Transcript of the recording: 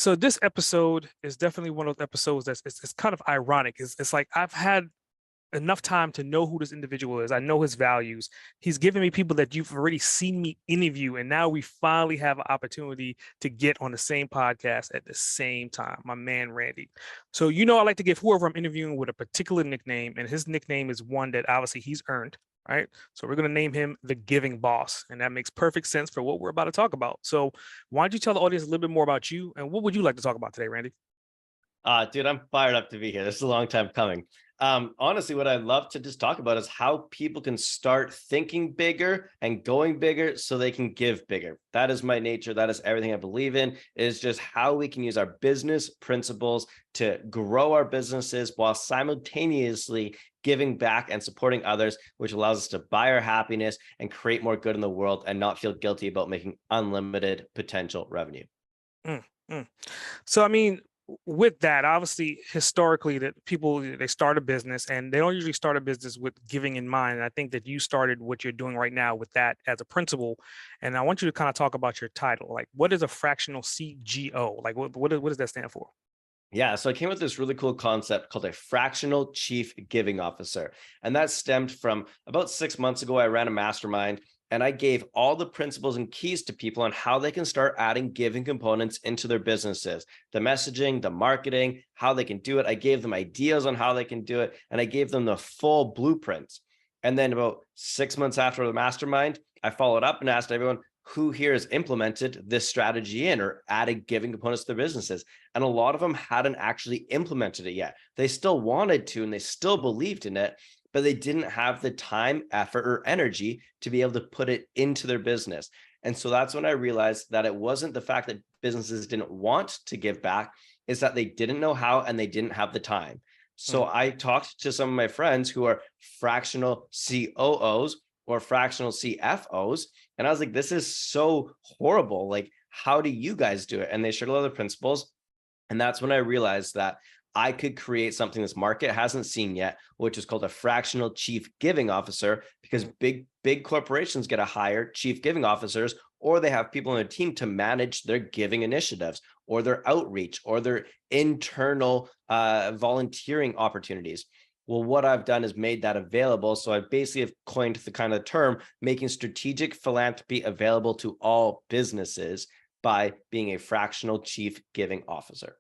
So this episode is definitely one of those episodes it's kind of ironic. It's like I've had enough time to know who this individual is. I know his values. He's given me people that you've already seen me interview, and now we finally have an opportunity to get on the same podcast at the same time. My man Randy. So I like to give whoever I'm interviewing with a particular nickname, and his nickname is one that obviously he's earned. Right. So we're going to name him the Giving Boss. And that makes perfect sense for what we're about to talk about. So why don't you tell the audience a little bit more about you and what would you like to talk about today, Randy? Dude, I'm fired up to be here. This is a long time coming. Honestly, what I'd love to just talk about is how people can start thinking bigger and going bigger so they can give bigger. That is my nature. That is everything I believe in, is just how we can use our business principles to grow our businesses while simultaneously giving back and supporting others, which allows us to buy our happiness and create more good in the world and not feel guilty about making unlimited potential revenue. Mm, mm. So, I mean, with that, obviously, historically, that people they start a business and they don't usually start a business with giving in mind. And I think that you started what you're doing right now with that as a principle. And I want you to kind of talk about your title. Like, what is a fractional CGO? Like, what does that stand for? Yeah, so I came up with this really cool concept called a fractional chief giving officer. And that stemmed from about 6 months ago. I ran a mastermind and I gave all the principles and keys to people on how they can start adding giving components into their businesses, the messaging, the marketing, how they can do it. I gave them ideas on how they can do it, and I gave them the full blueprints. And then about 6 months after the mastermind, I followed up and asked everyone, who here has implemented this strategy in or added giving components to their businesses? And a lot of them hadn't actually implemented it yet. They still wanted to, and they still believed in it, but they didn't have the time, effort, or energy to be able to put it into their business. And so that's when I realized that it wasn't the fact that businesses didn't want to give back, is that they didn't know how and they didn't have the time. So Mm, I talked to some of my friends who are fractional COOs or fractional CFOs. And I was like, this is so horrible. Like, how do you guys do it? And they shared a lot of the principles. And that's when I realized that I could create something this market hasn't seen yet, which is called a fractional chief giving officer, because mm, big corporations get to hire chief giving officers, or they have people on their team to manage their giving initiatives or their outreach or their internal volunteering opportunities. Well, what I've done is made that available. So I basically have coined the kind of term making strategic philanthropy available to all businesses by being a fractional chief giving officer.